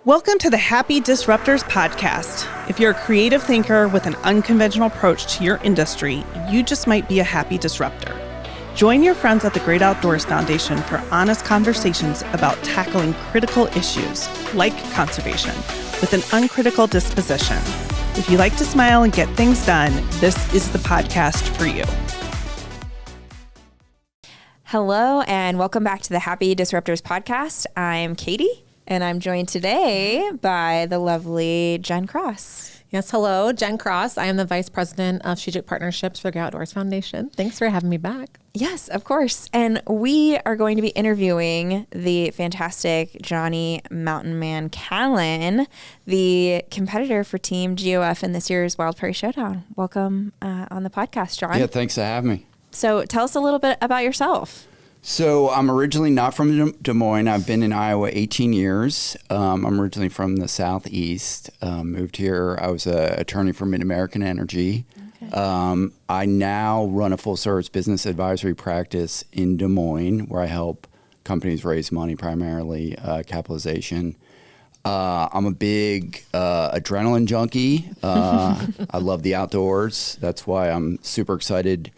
Welcome to the Happy Disruptors Podcast. If you're a creative thinker with an unconventional approach to your industry, you just might be a happy disruptor. Join your friends at the Great Outdoors Foundation for honest conversations about tackling critical issues like conservation with an uncritical disposition. If you like to smile and get things done, this is the podcast for you. Hello, and welcome back to the Happy Disruptors Podcast. I'm Kaitie. And I'm joined today by the lovely Jen Cross. Yes, hello, Jen Cross. I am the Vice President of Strategic Partnerships for the Great Outdoors Foundation. Thanks for having me back. Yes, of course. And we are going to be interviewing the fantastic Johnny Mountain Man Kallen, the competitor for Team GOF in this year's Wild Prairie Showdown. Welcome on the podcast, John. Yeah, thanks for having me. So tell us a little bit about yourself. So I'm originally not from Des Moines. I've been in Iowa 18 years. I'm originally from the Southeast. Moved here. I was an attorney for Mid-American Energy. Okay. I now run a full-service business advisory practice in Des Moines where I help companies raise money, primarily capitalization. I'm a big adrenaline junkie. I love the outdoors. That's why I'm super excited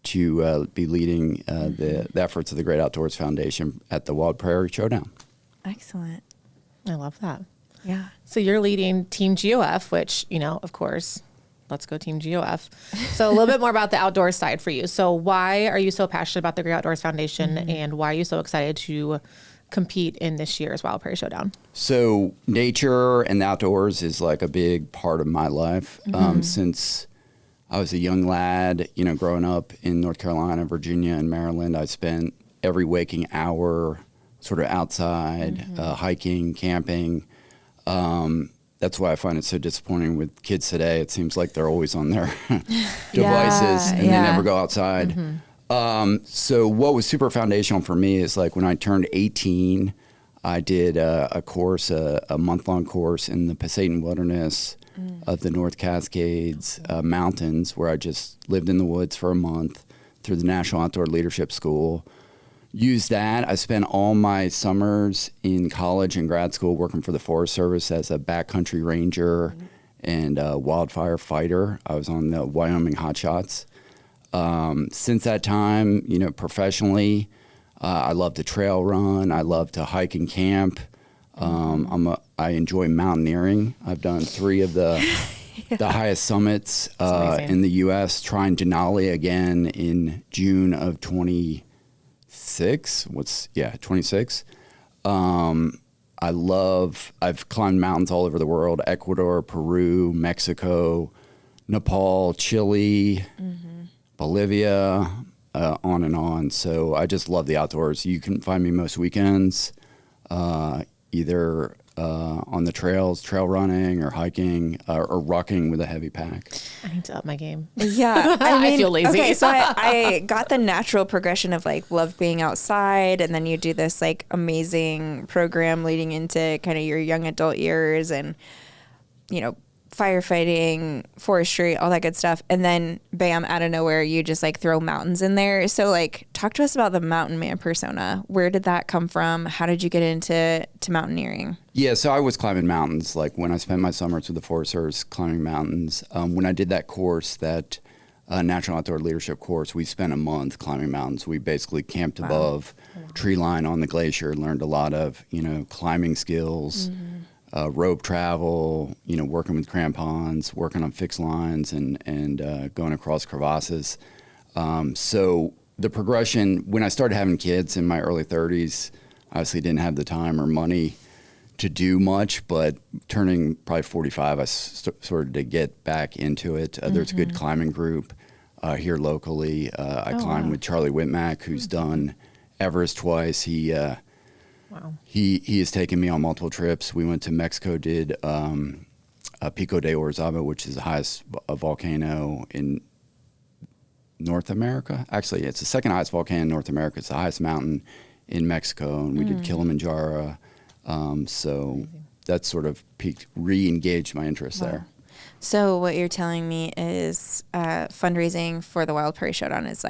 to be leading the efforts of the Great Outdoors Foundation at the Wild Prairie Showdown. Excellent. I love that. Yeah. So you're leading Team GOF, which, of course, let's go Team GOF. So a little bit more about the outdoor side for you. So why are you so passionate about the Great Outdoors Foundation and why are you so excited to compete in this year's Wild Prairie Showdown? So nature and the outdoors is like a big part of my life. Since I was a young lad, growing up in North Carolina, Virginia, and Maryland. I spent every waking hour sort of outside, hiking, camping. That's why I find it so disappointing with kids today. It seems like they're always on their devices and they never go outside. So what was super foundational for me is like when I turned 18, I did a course, a month-long course in the Pasayten Wilderness of the North Cascades Mountains, where I just lived in the woods for a month through the National Outdoor Leadership School. Used that. I spent all my summers in college and grad school working for the Forest Service as a backcountry ranger and a wildfire fighter. I was on the Wyoming Hotshots. Since that time, professionally, I love to trail run. I love to hike and camp. I enjoy mountaineering. I've done 3 of the highest summits in the U.S. Trying Denali again in June of 26. 26. I've climbed mountains all over the world: Ecuador, Peru, Mexico, Nepal, Chile, Bolivia, on and on. So I just love the outdoors. You can find me most weekends, either on the trails, trail running or hiking or rucking with a heavy pack. I need to up my game. Yeah. I feel lazy. Okay, so I got the natural progression of love being outside, and then you do this amazing program leading into kind of your young adult years and, firefighting, forestry, all that good stuff. And then bam, out of nowhere, you just throw mountains in there. So talk to us about the mountain man persona. Where did that come from? How did you get into mountaineering? Yeah, so I was climbing mountains, when I spent my summers with the Forest Service climbing mountains. When I did that course, that National Outdoor Leadership course, we spent a month climbing mountains. We basically camped above tree line on the glacier, learned a lot of, climbing skills, rope travel, working with crampons, working on fixed lines and going across crevasses. So the progression, when I started having kids in my early 30s, obviously didn't have the time or money to do much, but turning probably 45, I started to get back into it. There's a good climbing group here locally. I climb with Charlie Whitmack, who's done Everest twice. He has taken me on multiple trips. We went to Mexico, did Pico de Orizaba, which is the highest volcano in North America. Actually, it's the second highest volcano in North America. It's the highest mountain in Mexico, and we did Kilimanjaro. So that sort of re-engaged my interest there. So what you're telling me is fundraising for the Wild Prairie Showdown is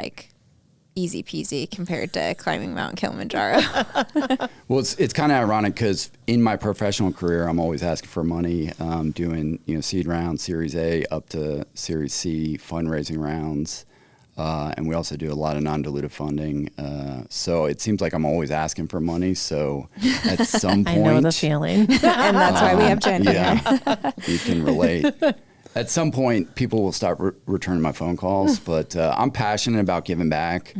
easy peasy compared to climbing Mount Kilimanjaro. Well, it's kind of ironic because in my professional career, I'm always asking for money, doing seed rounds, Series A up to Series C fundraising rounds, and we also do a lot of non-dilutive funding. So it seems like I'm always asking for money. So at some point, I know the feeling, And that's why we have Jen here. You can relate. At some point, people will start returning my phone calls, but I'm passionate about giving back.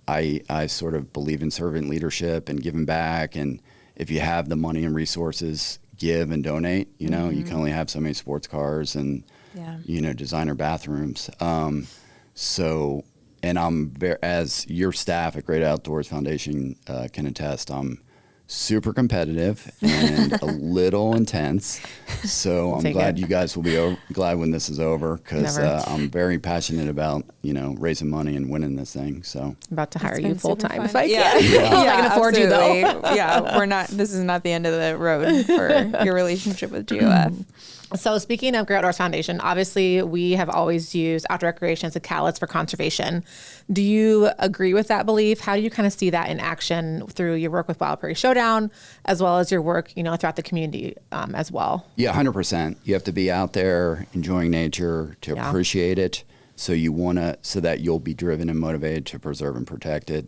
I sort of believe in servant leadership and giving back. And if you have the money and resources, give and donate. You can only have so many sports cars and designer bathrooms. And I'm as your staff at Great Outdoors Foundation can attest, I'm super competitive and a little intense. So I'm glad you guys will be glad when this is over, because I'm very passionate about, raising money and winning this thing. So I'm about to hire you full time if I I can. Yeah, I can afford you though. This is not the end of the road for your relationship with GOF. So speaking of Great Outdoors Foundation, obviously we have always used outdoor recreation as a catalyst for conservation. Do you agree with that belief? How do you kind of see that in action through your work with Wild Prairie Showdown, as well as your work, throughout the community as well? Yeah, 100%. You have to be out there enjoying nature to appreciate it. So so that you'll be driven and motivated to preserve and protect it.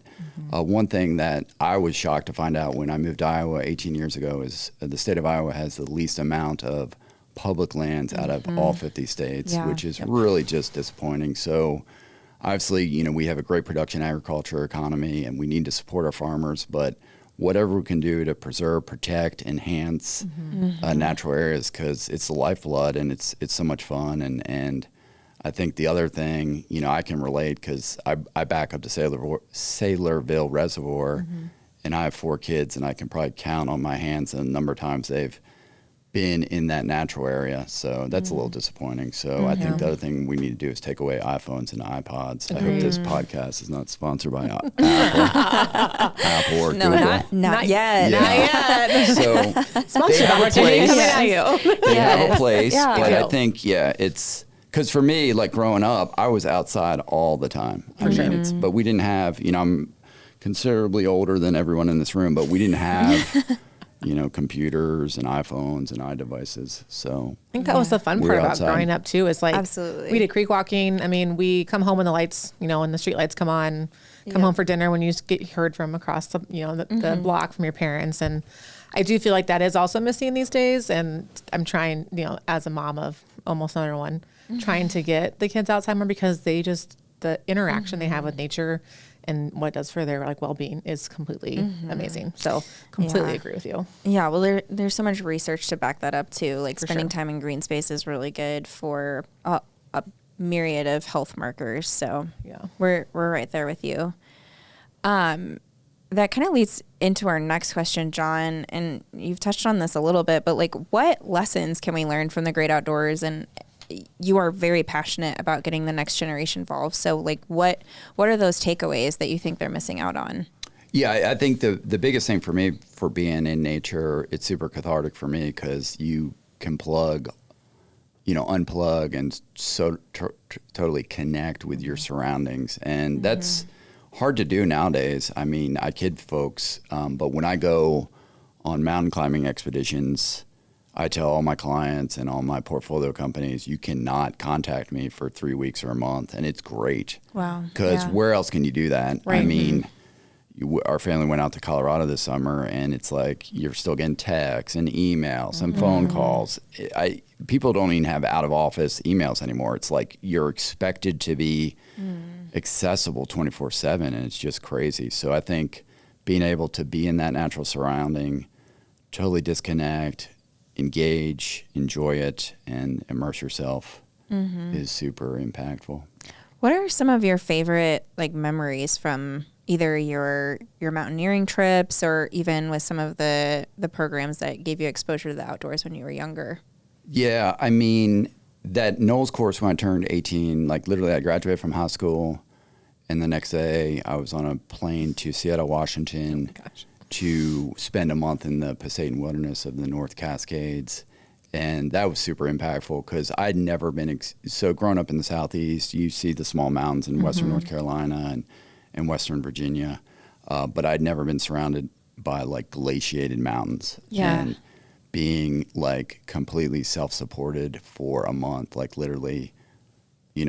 One thing that I was shocked to find out when I moved to Iowa 18 years ago is the state of Iowa has the least amount of public lands out of all 50 states, which is really just disappointing. So obviously, we have a great production agriculture economy and we need to support our farmers, but whatever we can do to preserve, protect, enhance natural areas, because it's the lifeblood and it's so much fun. And I think the other thing, I can relate because I back up to Saylorville Reservoir and I have 4 kids and I can probably count on my hands the number of times they've been in that natural area. So that's a little disappointing. So I think the other thing we need to do is take away iPhones and iPods. I hope this podcast is not sponsored by Apple or Google. Not yet. Yeah. Not yet. So Sponsor opportunity coming at you. They have a place, but Yeah. I think, it's because for me, like growing up, I was outside all the time. But we didn't have, I'm considerably older than everyone in this room, but we didn't have computers and iPhones and iDevices. So I think that was the fun part about growing up too, is like, absolutely, we did creek walking. I mean, we come home when the lights, when the street lights come on, come home for dinner when you get heard from across the, the block from your parents. And I do feel like that is also missing these days. And I'm trying, as a mom of almost another one, trying to get the kids outside more, because the interaction they have with nature and what it does for their well-being is completely amazing. So completely agree with you. Yeah. Well, there's so much research to back that up too. Like spending time in green space is really good for a myriad of health markers. So we're right there with you. That kind of leads into our next question, Jon, and you've touched on this a little bit, but what lessons can we learn from the great outdoors? And you are very passionate about getting the next generation involved. So what are those takeaways that you think they're missing out on? Yeah, I think the biggest thing for me for being in nature, it's super cathartic for me because you can unplug and so totally connect with your surroundings. And that's hard to do nowadays. I mean, I kid folks, but when I go on mountain climbing expeditions, I tell all my clients and all my portfolio companies, you cannot contact me for 3 weeks or a month. And it's great. Wow. Because where else can you do that? Right. I mean, our family went out to Colorado this summer and it's like you're still getting texts and emails and phone calls. People don't even have out of office emails anymore. It's like you're expected to be accessible 24/7 and it's just crazy. So I think being able to be in that natural surrounding, totally disconnect, engage, enjoy it, and immerse yourself is super impactful. What are some of your favorite memories from either your mountaineering trips or even with some of the programs that gave you exposure to the outdoors when you were younger? Yeah, I mean, that Knowles course when I turned 18, literally I graduated from high school and the next day I was on a plane to Seattle, Washington. Oh my gosh. To spend a month in the Pasayten Wilderness of the North Cascades. And that was super impactful because I'd never been, so growing up in the Southeast, you see the small mountains in Western North Carolina and in Western Virginia. But I'd never been surrounded by like glaciated mountains. Yeah. And being like completely self-supported for a month, like literally,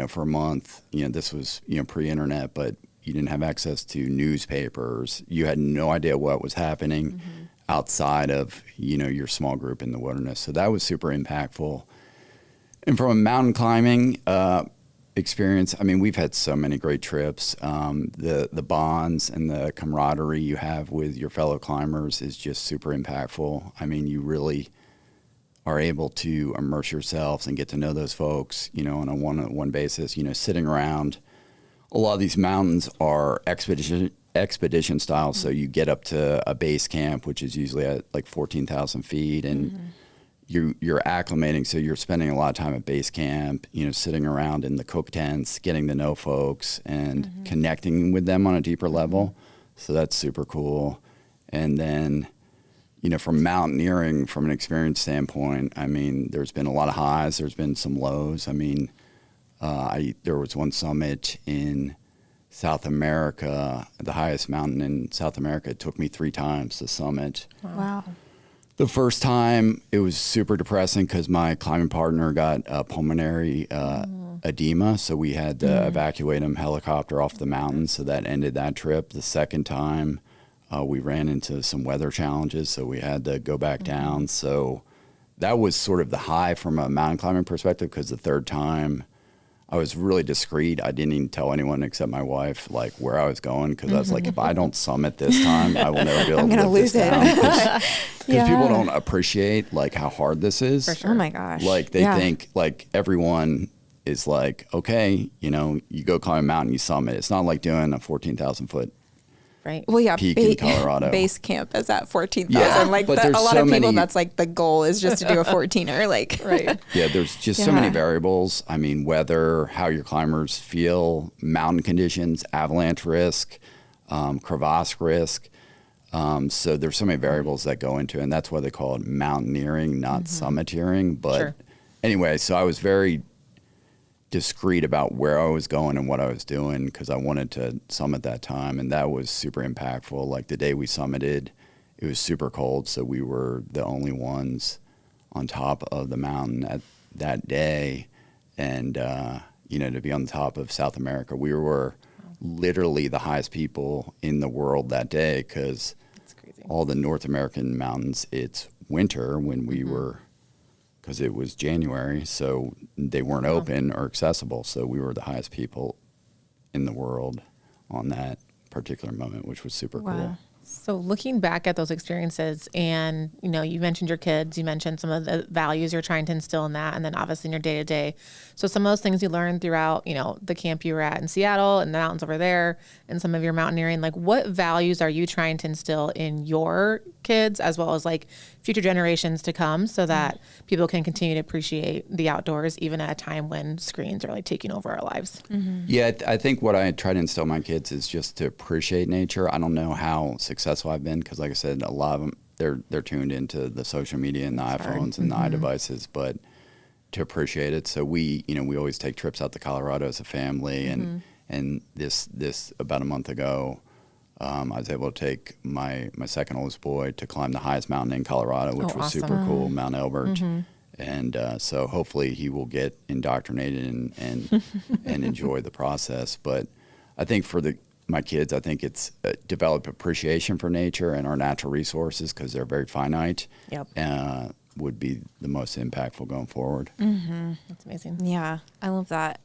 for a month, this was, pre-internet, but you didn't have access to newspapers. You had no idea what was happening outside of, your small group in the wilderness. So that was super impactful. And from a mountain climbing experience, I mean, we've had so many great trips. The bonds and the camaraderie you have with your fellow climbers is just super impactful. I mean, you really are able to immerse yourselves and get to know those folks, on a one-on-one basis. Sitting around, a lot of these mountains are expedition style. So you get up to a base camp, which is usually at like 14,000 feet, and you're acclimating. So you're spending a lot of time at base camp, sitting around in the cook tents, getting to know folks and connecting with them on a deeper level. So that's super cool. And then, from mountaineering, from an experience standpoint, I mean, there's been a lot of highs. There's been some lows. I mean, there was one summit in South America, the highest mountain in South America. It took me 3 times to summit. Wow. The first time, it was super depressing because my climbing partner got pulmonary edema, so we had to evacuate him helicopter off the mountain, so that ended that trip. The second time, we ran into some weather challenges, so we had to go back down. So that was sort of the high from a mountain climbing perspective, because the third time, I was really discreet. I didn't even tell anyone except my wife, like, where I was going, because I was like, if I don't summit this time, I will never be able to live this down. Because people don't appreciate, like, how hard this is. For sure. Oh, my gosh. Like, they think, like, everyone is like, okay, you go climb a mountain, you summit. It's not like doing a 14,000-foot peak in Colorado. Base camp is at 14,000. Yeah, like but a lot so of people, many, that's like the goal is just to do a 14er. Like, right. Yeah, there's just so many variables. I mean, weather, how your climbers feel, mountain conditions, avalanche risk, crevasse risk. So there's so many variables that go into it, and that's why they call it mountaineering, not summiteering. But anyway, so I was very discreet about where I was going and what I was doing, because I wanted to summit that time, and that was super impactful. Like the day we summited, it was super cold, so we were the only ones on top of the mountain at that day. And to be on the top of South America, we were literally the highest people in the world that day, because all the North American mountains, it's winter when we were, because it was January, so they weren't open or accessible. So we were the highest people in the world on that particular moment, which was super cool. So looking back at those experiences, and, you mentioned your kids, you mentioned some of the values you're trying to instill in that, and then obviously in your day-to-day. So some of those things you learned throughout, the camp you were at in Seattle and the mountains over there and some of your mountaineering, like what values are you trying to instill in your kids as well as like future generations to come, so that people can continue to appreciate the outdoors even at a time when screens are like taking over our lives? Yeah, I think what I try to instill in my kids is just to appreciate nature. I don't know how successful I've been, because like I said, a lot of them, they're tuned into the social media and the iPhones and the iDevices, but to appreciate it. So we always take trips out to Colorado as a family, and this about a month ago, I was able to take my second oldest boy to climb the highest mountain in Colorado, which was super cool, Mount Elbert. And so hopefully he will get indoctrinated and enjoy the process. But I think for my kids, I think it's develop appreciation for nature and our natural resources, because they're very finite. Would be the most impactful going forward. That's amazing. Yeah, I love that.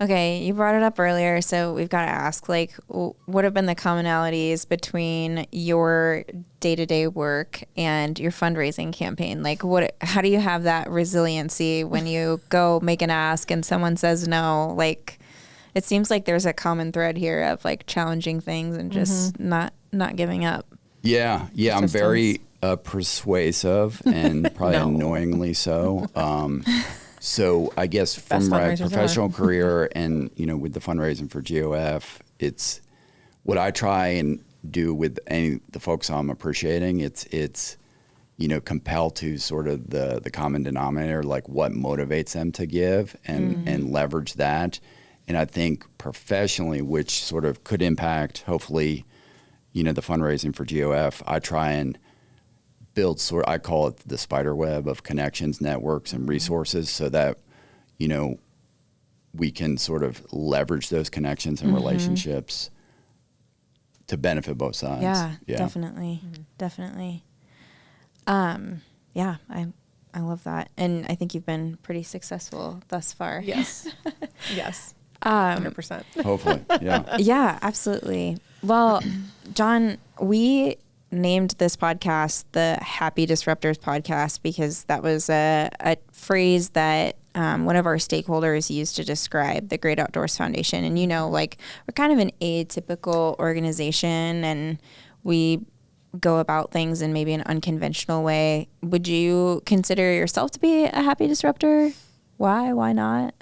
Okay, you brought it up earlier, so we've got to ask, like, what have been the commonalities between your day-to-day work and your fundraising campaign? Like, how do you have that resiliency when you go make an ask and someone says no? Like, it seems like there's a common thread here of like challenging things and just not giving up. Yeah, I'm very persuasive and probably annoyingly so. So I guess from my professional career and, with the fundraising for GOF, it's what I try and do with the folks I'm appreciating. It's compel to sort of the common denominator, like what motivates them to give and leverage that. And I think professionally, which sort of could impact, hopefully, the fundraising for GOF, I try and build I call it the spider web of connections, networks, and resources so that, we can sort of leverage those connections and relationships to benefit both sides. Yeah. Definitely. Definitely. Yeah, I love that. And I think you've been pretty successful thus far. Yes. Yes. 100%. Hopefully. Yeah. Yeah, absolutely. Well, Jon, we named this podcast the Happy Disruptors Podcast because that was a phrase that one of our stakeholders used to describe the Great Outdoors Foundation. And, we're kind of an atypical organization and we go about things in maybe an unconventional way. Would you consider yourself to be a happy disruptor? Why not?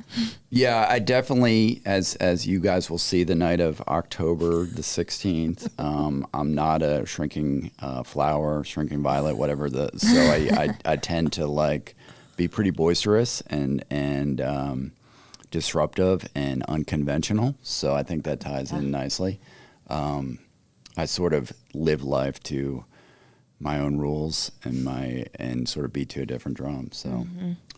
Yeah, I definitely, as you guys will see the night of October the 16th, I'm not a shrinking flower, shrinking violet, whatever so I tend to be pretty boisterous and disruptive and unconventional. So I think that ties in nicely. I sort of live life to my own rules and sort of beat to a different drum. So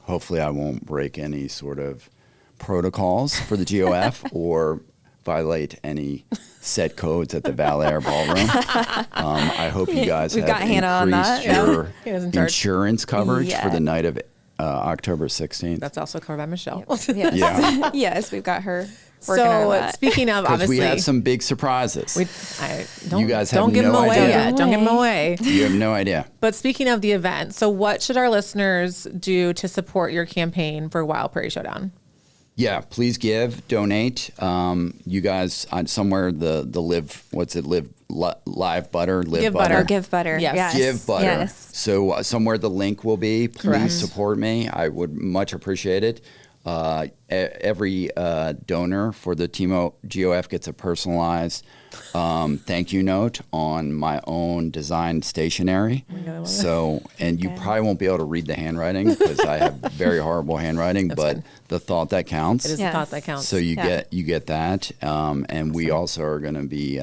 hopefully I won't break any sort of protocols for the GOF or violate any set codes at the Bel-Air Ballroom. I hope you guys We've have got Hannah on that. your He was in charge. insurance coverage for the night of October 16th. That's also covered by Michelle. Yes. Yeah. Yes, we've got her working on So that. speaking of, Because obviously, we have some big surprises. you guys have don't give them no away idea. yet. Don't give them away. You have no idea. But speaking of the event, so what should our listeners do to support your campaign for Wild Prairie Showdown? Yeah, please donate. You guys, somewhere the live butter, Give butter. butter. Or give butter. Yes. Give butter. Yes. So somewhere the link will be. Please Correct. support me. I would much appreciate it. Every donor for the Team GOF gets a personalized thank you note on my own designed stationery. So, and you probably won't be able to read the handwriting because I have very horrible handwriting, but the thought that counts. It is the thought that counts. So you get that, and we also are going to be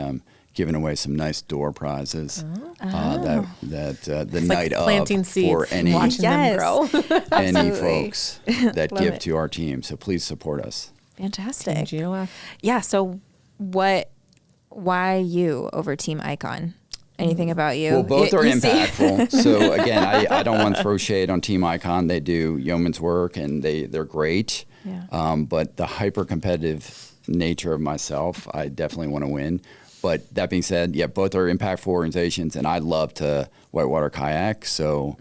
giving away some nice door prizes the night of planting seeds for any watching them grow. any folks that Love give it. to our team. So please support us. Fantastic. Team GOF. Yeah. So why you over Team Icon? Anything about you? Well, both are You see- impactful. So again, I don't want to throw shade on Team Icon. They do yeoman's work and they're great. Yeah. But the hyper competitive nature of myself, I definitely want to win. But that being said, yeah, both are impactful organizations, and I love to whitewater kayak. So,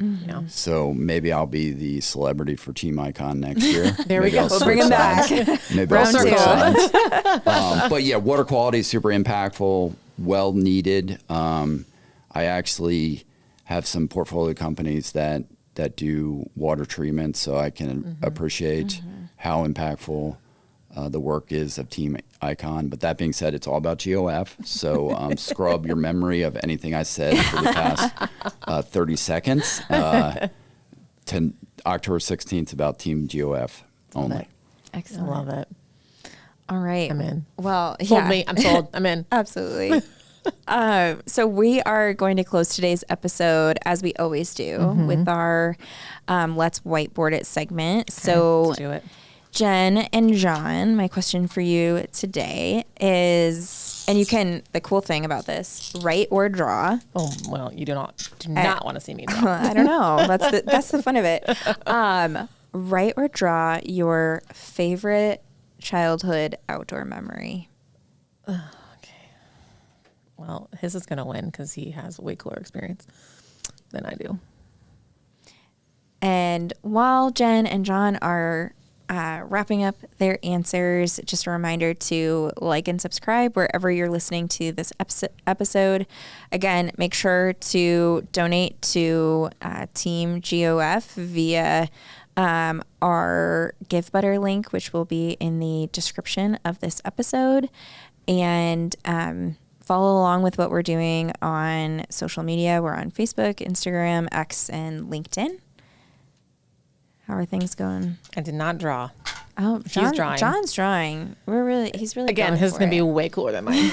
so maybe I'll be the celebrity for Team Icon next year. There we Maybe go. I'll We'll bring switch him back. sides. Maybe Round I'll switch two. sides. But yeah, water quality is super impactful, well needed. I actually have some portfolio companies that do water treatment, so I can appreciate how impactful the work is of Team Icon. But that being said, it's all about GOF. So scrub your memory of anything I said for the past 30 seconds. To October 16th about Team GOF only. Excellent. Love it. All right. I'm in. Well, Sold me. I'm sold. I'm in. Absolutely. So we are going to close today's episode as we always do with our Let's Whiteboard It segment. So Let's do it. Jen and Jon, my question for you today is, and you can, the cool thing about this, write or draw. Oh, well, you do not want to see me draw. I don't know. That's the fun of it. Write or draw your favorite childhood outdoor memory. Well, his is going to win because he has way cooler experience than I do. And while Jen and Jon are wrapping up their answers, just a reminder to like and subscribe wherever you're listening to this episode. Again, make sure to donate to Team GOF via our Give Butter link, which will be in the description of this episode. And follow along with what we're doing on social media. We're on Facebook, Instagram, X, and LinkedIn. How are things going? I did not draw. Oh, He's drawing. John's drawing. He's really Again, going his is for going to be it. way cooler than mine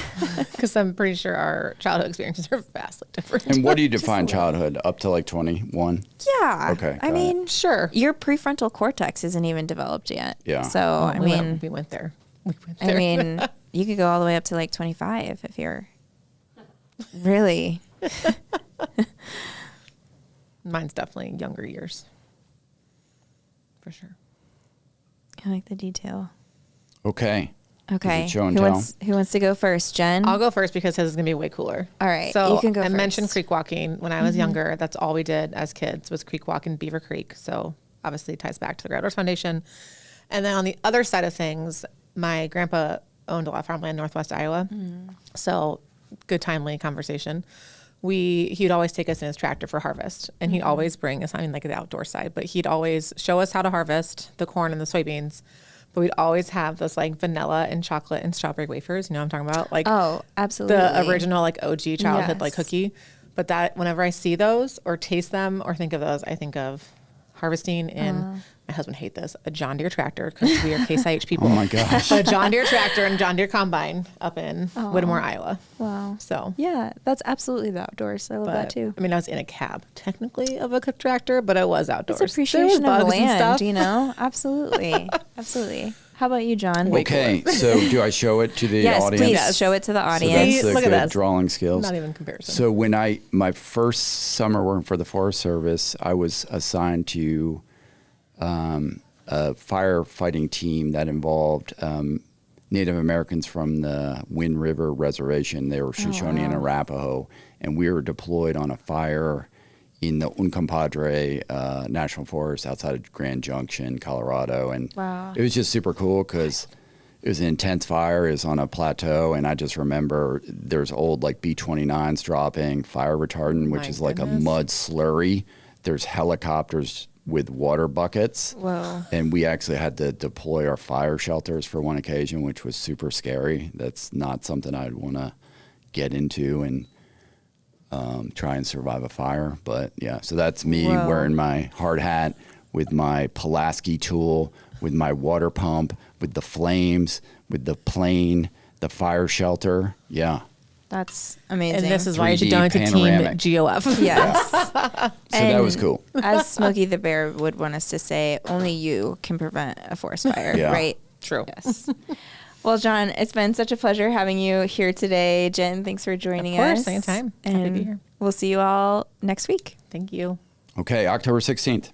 because I'm pretty sure our childhood experiences are vastly different. And what do you define childhood? Up to like 21? Yeah. Okay, I got mean, Sure. your prefrontal cortex isn't even developed yet. Yeah. So, I we mean, went there. We went I there. mean, you could go all the way up to like 25 if you're really. Mine's definitely younger years. For sure. I like the detail. Okay. Okay. Is it show and who tell? wants to go first, Jen? I'll go first because his is going to be way cooler. All right, So you can go I mentioned first. creek walking when I was younger. That's all we did as kids was creek walk in Beaver Creek. So obviously it ties back to the Great Outdoors Foundation. And then on the other side of things, my grandpa owned a lot of farmland in Northwest Iowa. So good timely conversation. He'd always take us in his tractor for harvest, and he'd always bring us, I mean, like the outdoor side, but he'd always show us how to harvest the corn and the soybeans. But we'd always have those like vanilla and chocolate and strawberry wafers. You know what I'm talking about? Like Oh, absolutely. the original like OG childhood like Yes. cookie. But that whenever I see those or taste them or think of those, I think of harvesting in, my husband hate this, a John Deere tractor because we are Case IH people. Oh my gosh. A John Deere tractor and John Deere combine up in Whittemore, Iowa. Wow. So, Yeah, that's absolutely the outdoors. I love that but, too. I mean, I was in a cab technically of a tractor, but I was outdoors. It's There was appreciation of bugs and land, stuff. you know? Absolutely. Absolutely. How about you, John? Okay. So do I show it to the Yes, audience? please Yes. show it to the So audience. that's the Look at good this. drawing skills. Not even comparison. So when my first summer working for the Forest Service, I was assigned to a firefighting team that involved Native Americans from the Wind River Reservation. They were Shoshone and Arapaho, and we were deployed on a fire in the Uncompahgre National Forest outside of Grand Junction, Colorado. And Wow. it was just super cool because it was an intense fire. It was on a plateau, and I just remember there's old like B-29s dropping fire retardant, which My is like a goodness. mud slurry. There's helicopters with water buckets. Whoa. And we actually had to deploy our fire shelters for one occasion, which was super scary. That's not something I'd want to get into and try and survive a fire. But yeah, so that's me Whoa. wearing my hard hat with my Pulaski tool, with my water pump, with the flames, with the plane, the fire shelter. Yeah. That's amazing. and this is why you should 3D donate to Team panoramic. GOF. Yes. So that was cool. As Smokey the Bear would want us to say, only you can prevent a forest fire, Yeah. right? True. Yes. Well, John, it's been such a pleasure having you here today. Jen, thanks for joining Of course, us. anytime. Happy to be And here. we'll see you all next week. Thank you. Okay, October 16th.